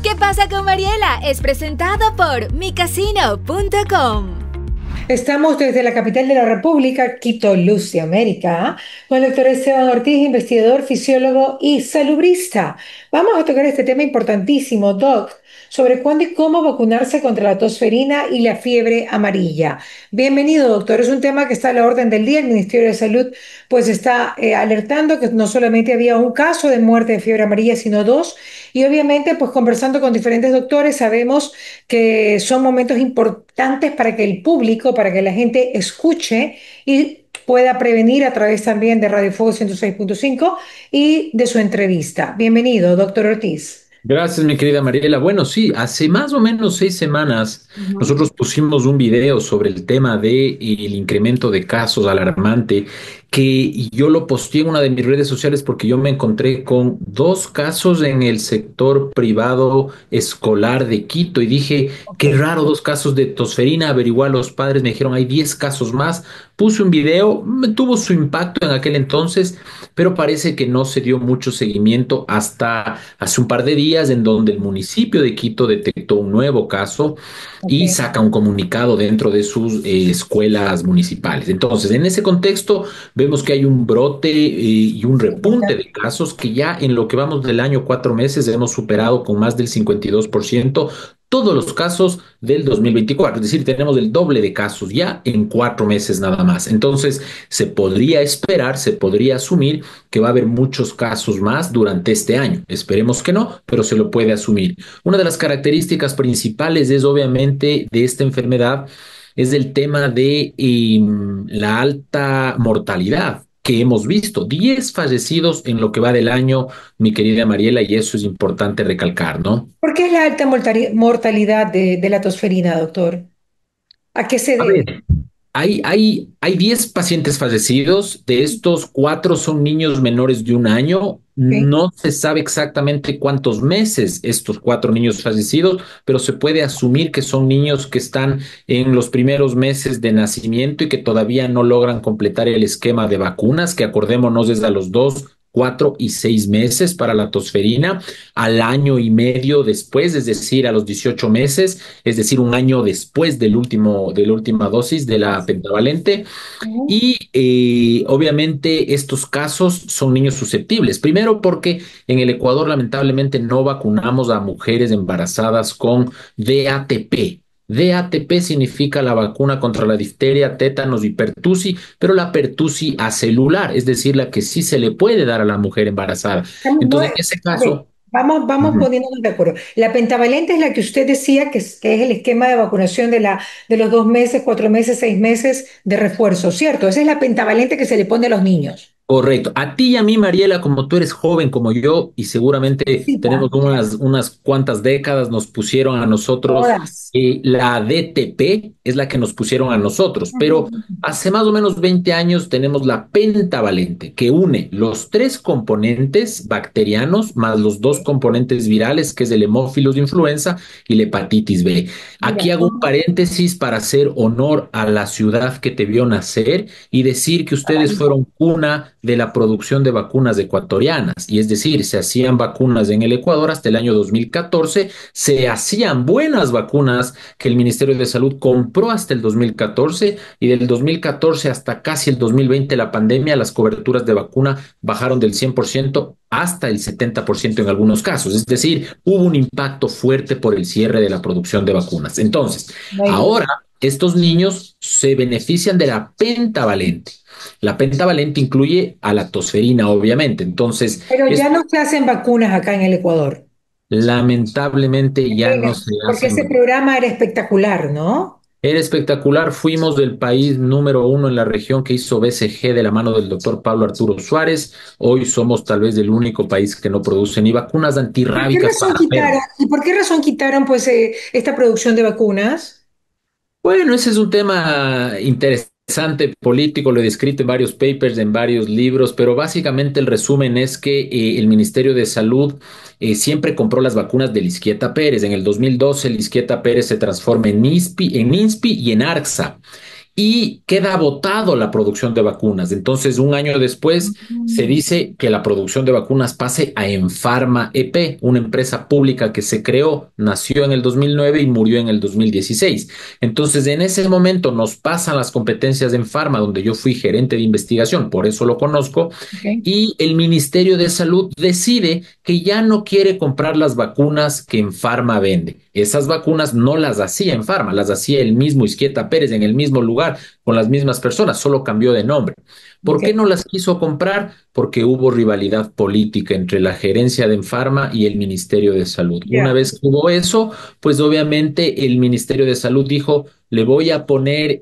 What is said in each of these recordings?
¿Qué pasa con Mariela? Es presentado por micasino.com. Estamos desde la capital de la República, Quito, Luz de América, con el doctor Esteban Ortiz, investigador, fisiólogo y salubrista. Vamos a tocar este tema importantísimo, Doc, sobre cuándo y cómo vacunarse contra la tosferina y la fiebre amarilla. Bienvenido, doctor. Es un tema que está a la orden del día. El Ministerio de Salud pues está alertando que no solamente había un caso de muerte de fiebre amarilla, sino dos. Y obviamente, pues conversando con diferentes doctores, sabemos que son momentos importantes para que el público, para que la gente escuche y pueda prevenir a través también de Radio Fuego 106.5 y de su entrevista. Bienvenido, doctor Ortiz. Gracias, mi querida Mariela. Bueno, sí, hace más o menos 6 semanas Ujú. nosotros pusimos un video sobre el tema de el incremento de casos alarmante que yo lo posteé en una de mis redes sociales porque yo me encontré con dos casos en el sector privado escolar de Quito y dije, Ok. qué raro, dos casos de tosferina. Averigué a los padres, me dijeron, hay 10 casos más. Puse un video, tuvo su impacto en aquel entonces, pero parece que no se dio mucho seguimiento hasta hace un par de días en donde el municipio de Quito detectó un nuevo caso Ok. y saca un comunicado dentro de sus escuelas municipales. Entonces, en ese contexto, vemos que hay un brote y un repunte de casos que ya en lo que vamos del año 4 meses hemos superado con más del 52% todos los casos del 2024. Es decir, tenemos el doble de casos ya en 4 meses nada más. Entonces, se podría esperar, se podría asumir que va a haber muchos casos más durante este año. Esperemos que no, pero se lo puede asumir. Una de las características principales es obviamente de esta enfermedad es el tema de la alta mortalidad que hemos visto. 10 fallecidos en lo que va del año, mi querida Mariela, y eso es importante recalcar, ¿no? ¿Por qué es la alta mortalidad de la tosferina, doctor? ¿A qué se A debe? ver, hay 10 pacientes fallecidos, de estos 4 son niños menores de 1 año. Ok. No se sabe exactamente cuántos meses estos 4 niños fallecidos, pero se puede asumir que son niños que están en los primeros meses de nacimiento y que todavía no logran completar el esquema de vacunas, que acordémonos es a los 2, 4 y 6 meses para la tosferina, al año y medio después, es decir, a los 18 meses, es decir, un año después de la última dosis de la pentavalente. Ujú. Y obviamente estos casos son niños susceptibles. Primero porque en el Ecuador lamentablemente no vacunamos a mujeres embarazadas con DATP. DATP significa la vacuna contra la difteria, tétanos y pertusis, pero la pertusis acelular, es decir, la que sí se le puede dar a la mujer embarazada. No, Entonces, en ese a ver, caso, vamos ujú, poniéndonos de acuerdo. La pentavalente es la que usted decía que es el esquema de vacunación de los 2 meses, 4 meses, 6 meses de refuerzo, ¿cierto? Esa es la pentavalente que se le pone a los niños. correcto. A ti y a mí, Mariela, como tú eres joven como yo y seguramente Cita, tenemos unas cuantas décadas, nos pusieron a nosotros todas. la DTP, es la que nos pusieron a nosotros, pero Ujú. hace más o menos 20 años tenemos la pentavalente, que une los tres componentes bacterianos más los dos componentes virales, que es el Haemophilus influenza y la hepatitis B. Mira, Aquí hago un paréntesis para hacer honor a la ciudad que te vio nacer y decir que ustedes fueron cuna de la producción de vacunas ecuatorianas. Y es decir, se hacían vacunas en el Ecuador hasta el año 2014, se hacían buenas vacunas que el Ministerio de Salud compró hasta el 2014 y del 2014 hasta casi el 2020, la pandemia, las coberturas de vacuna bajaron del 100% hasta el 70% en algunos casos. Es decir, hubo un impacto fuerte por el cierre de la producción de vacunas. Entonces, muy bien. ahora estos niños se benefician de la pentavalente. La pentavalente incluye a la tosferina, obviamente. Entonces, Pero ya esto no se hacen vacunas acá en el Ecuador. lamentablemente Qué ya no pena, se porque hacen. ese programa era espectacular, ¿no? Era espectacular. Fuimos del país número uno en la región que hizo BCG de la mano del doctor Pablo Arturo Suárez. Hoy somos tal vez el único país que no produce ni vacunas ¿Por qué antirrábicas razón para perros. quitaron, y por qué razón quitaron pues esta producción de vacunas? Bueno, ese es un tema interesante, político, lo he descrito en varios papers, en varios libros, pero básicamente el resumen es que el Ministerio de Salud siempre compró las vacunas de Lisquieta Pérez. En el 2012, Lisquieta Pérez se transforma en INSPI y en ARCSA. y queda botado la producción de vacunas. Entonces, un año después se Mm, dice que la producción de vacunas pase a Enfarma EP, una empresa pública que se creó, nació en el 2009 y murió en el 2016. Entonces, en ese momento nos pasan las competencias de Enfarma, donde yo fui gerente de investigación, por eso lo conozco, ok, y el Ministerio de Salud decide que ya no quiere comprar las vacunas que Enfarma vende. Esas vacunas no las hacía Enfarma, las hacía el mismo Izquieta Pérez en el mismo lugar, con las mismas personas, solo cambió de nombre. ¿Por qué ok, no las quiso comprar? Porque hubo rivalidad política entre la gerencia de Enfarma y el Ministerio de Salud. Una ya. vez que hubo eso, pues obviamente el Ministerio de Salud dijo, le voy a poner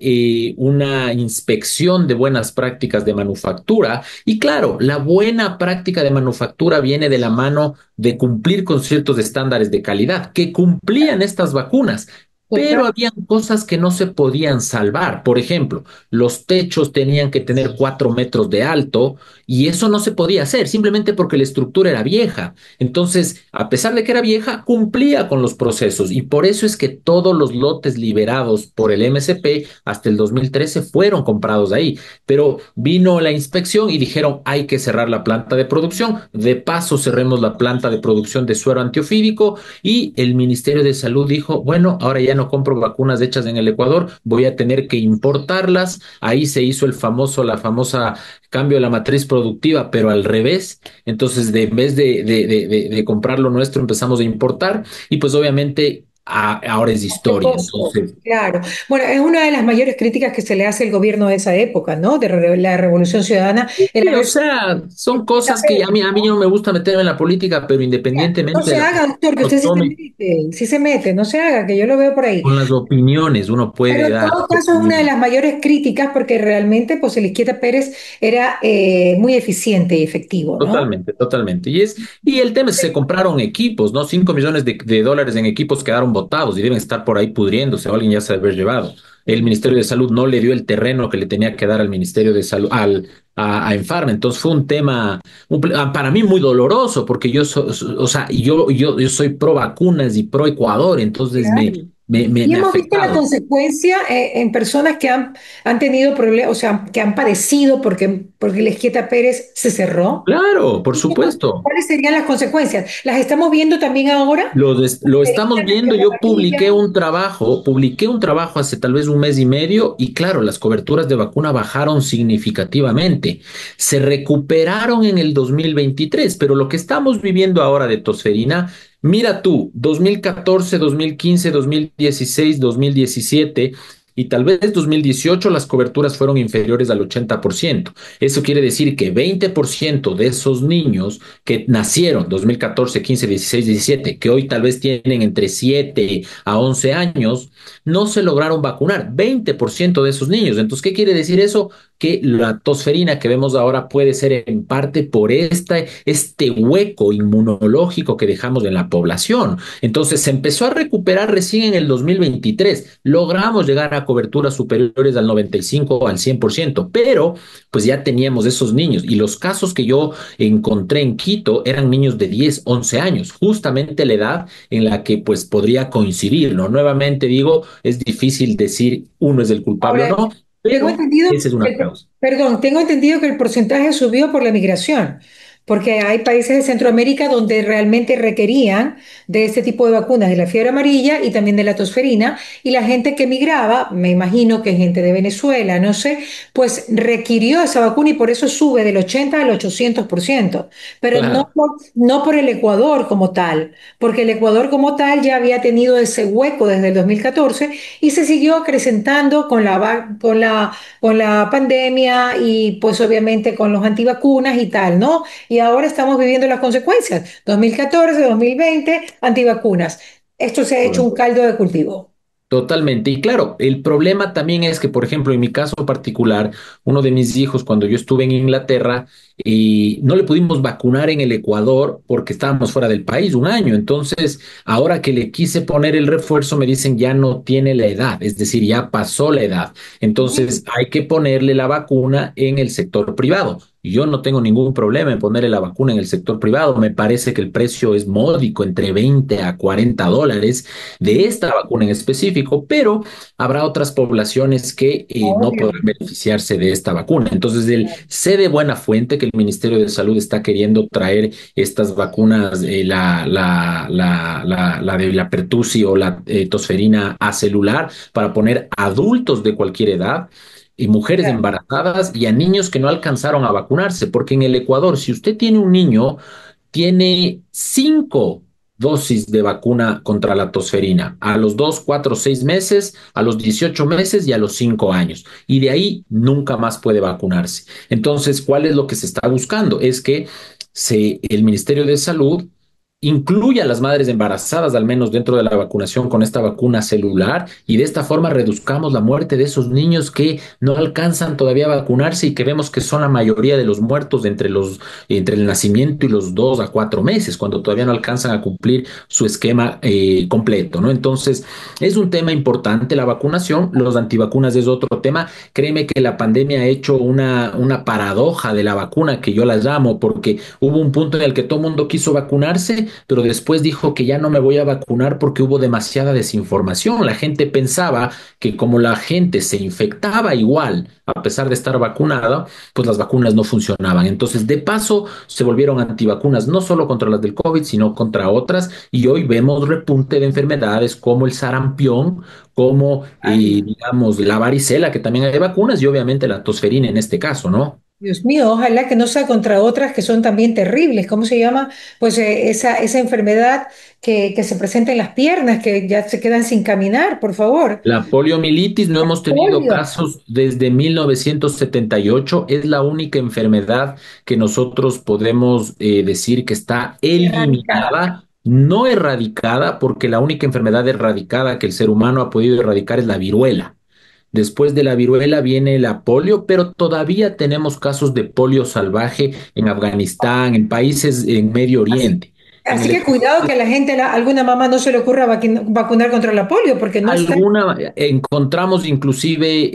una inspección de buenas prácticas de manufactura. Y claro, la buena práctica de manufactura viene de la mano de cumplir con ciertos estándares de calidad que cumplían estas vacunas. Total, Pero habían cosas que no se podían salvar. Por ejemplo, los techos tenían que tener 4 metros de alto y eso no se podía hacer simplemente porque la estructura era vieja. Entonces, a pesar de que era vieja, cumplía con los procesos y por eso es que todos los lotes liberados por el MSP hasta el 2013 fueron comprados ahí. Pero vino la inspección y dijeron hay que cerrar la planta de producción. De paso, cerremos la planta de producción de suero antiofídico y el Ministerio de Salud dijo, bueno, ahora ya no compro vacunas hechas en el Ecuador, voy a tener que importarlas. Ahí se hizo la famosa cambio de la matriz productiva, pero al revés. Entonces, en vez de comprar lo nuestro, empezamos a importar y pues obviamente ahora es qué historia. costo, Entonces, claro. Bueno, es una de las mayores críticas que se le hace al gobierno de esa época, ¿no? La Revolución Ciudadana, el sí, o haber... sea, son cosas que a mí no me gusta meterme en la política, pero No independientemente se de la haga, postura doctor, que que uno usted tome, sí se mete, no se haga, que yo lo veo por ahí. con las opiniones uno Pero puede en dar todo su caso es una de opinión. las mayores críticas porque realmente pues el Izquieta Pérez era muy eficiente y efectivo, ¿no? Totalmente, totalmente. Y el tema es que se compraron equipos, ¿no? 5 millones de dólares en equipos quedaron botados y deben estar por ahí pudriéndose, o alguien ya se debe haber llevado. El Ministerio de Salud no le dio el terreno que le tenía que dar al Ministerio de Salud, a Infarme. Entonces fue un tema, para mí muy doloroso, porque o sea, yo soy pro vacunas y pro Ecuador, entonces Claro. me Y ha hemos visto la afectado. consecuencia en personas que han tenido problemas, o sea, que han padecido porque la Izquieta Pérez se cerró. Claro, por supuesto. ¿Cuáles serían las consecuencias? ¿Las estamos viendo también ahora? Lo estamos La viendo, fiebre yo amarilla. publiqué un trabajo hace tal vez un mes y medio y claro, las coberturas de vacuna bajaron significativamente. Se recuperaron en el 2023, pero lo que estamos viviendo ahora de tosferina, mira tú, 2014, 2015, 2016, 2017 y tal vez 2018 las coberturas fueron inferiores al 80%. Eso quiere decir que 20% de esos niños que nacieron 2014, 15, 16, 17, que hoy tal vez tienen entre 7 a 11 años, no se lograron vacunar. 20% de esos niños. Entonces, ¿qué quiere decir eso? Que la tosferina que vemos ahora puede ser en parte por este hueco inmunológico que dejamos en la población. Entonces, se empezó a recuperar recién en el 2023. Logramos llegar a coberturas superiores al 95 o al 100%, pero pues ya teníamos esos niños y los casos que yo encontré en Quito eran niños de 10, 11 años, justamente la edad en la que pues podría coincidir, ¿no? Nuevamente digo, es difícil decir uno es el culpable o Ahora, no, tengo pero entendido esa es una causa. perdón, tengo entendido que el porcentaje subió por la migración, porque hay países de Centroamérica donde realmente requerían de este tipo de vacunas, de la fiebre amarilla y también de la tosferina, y la gente que migraba, me imagino que gente de Venezuela, no sé, pues requirió esa vacuna y por eso sube del 80 al 800%, pero Claro. no por el Ecuador como tal, porque el Ecuador como tal ya había tenido ese hueco desde el 2014 y se siguió acrecentando con la pandemia y pues obviamente con los antivacunas y tal, ¿no? Y ahora estamos viviendo las consecuencias. 2014, 2020, antivacunas. Esto se ha hecho un caldo de cultivo. Totalmente. Y claro, el problema también es que, por ejemplo, en mi caso particular, uno de mis hijos, cuando yo estuve en Inglaterra, y no le pudimos vacunar en el Ecuador porque estábamos fuera del país un año. Entonces, ahora que le quise poner el refuerzo, me dicen ya no tiene la edad, es decir, ya pasó la edad. Entonces, hay que ponerle la vacuna en el sector privado. yo no tengo ningún problema en ponerle la vacuna en el sector privado. Me parece que el precio es módico, entre 20 a 40 dólares de esta vacuna en específico, pero habrá otras poblaciones que no Obvio. podrán beneficiarse de esta vacuna. Entonces, sé de buena fuente que el Ministerio de Salud está queriendo traer estas vacunas, la de la Pertussi o la tosferina acelular, para poner a adultos de cualquier edad y mujeres embarazadas y a niños que no alcanzaron a vacunarse, porque en el Ecuador, si usted tiene un niño, tiene 5 dosis de vacuna contra la tosferina, a los 2, 4, 6 meses, a los 18 meses y a los 5 años. Y de ahí nunca más puede vacunarse. Entonces, ¿cuál es lo que se está buscando? Es que el Ministerio de Salud incluya a las madres embarazadas, al menos dentro de la vacunación con esta vacuna celular, y de esta forma reduzcamos la muerte de esos niños que no alcanzan todavía a vacunarse y que vemos que son la mayoría de los muertos entre el nacimiento y los 2 a 4 meses, cuando todavía no alcanzan a cumplir su esquema completo, ¿no? Entonces, es un tema importante la vacunación. Los antivacunas es otro tema. Créeme que la pandemia ha hecho una paradoja de la vacuna, que yo la llamo, porque hubo un punto en el que todo el mundo quiso vacunarse, pero después dijo que ya no me voy a vacunar porque hubo demasiada desinformación. La gente pensaba que como la gente se infectaba igual, a pesar de estar vacunada, pues las vacunas no funcionaban. Entonces, de paso, se volvieron antivacunas, no solo contra las del COVID, sino contra otras, y hoy vemos repunte de enfermedades como el sarampión, como, digamos, la varicela, que también hay vacunas, y obviamente la tosferina en este caso, ¿no? Dios mío, ojalá que no sea contra otras que son también terribles. ¿Cómo se llama? Pues esa enfermedad que se presenta en las piernas, que ya se quedan sin caminar, por favor. La poliomielitis no hemos tenido Polio. casos desde 1978. Es la única enfermedad que nosotros podemos decir que está Erradicada. eliminada, no erradicada, porque la única enfermedad erradicada que el ser humano ha podido erradicar es la viruela. Después de la viruela viene la polio, pero todavía tenemos casos de polio salvaje en Afganistán, en países en Medio Así, Oriente. En así el que cuidado que a la gente, alguna mamá no se le ocurra vacunar contra la polio, porque no está. Encontramos inclusive,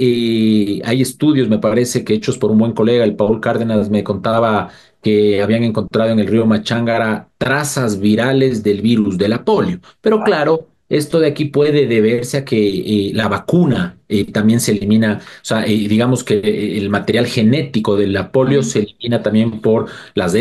hay estudios, me parece, que hechos por un buen colega, el Paul Cárdenas, me contaba que habían encontrado en el río Machángara trazas virales del virus de la polio. Pero claro, esto de aquí puede deberse a que la vacuna también se elimina, o sea, digamos que el material genético de la polio se elimina también por las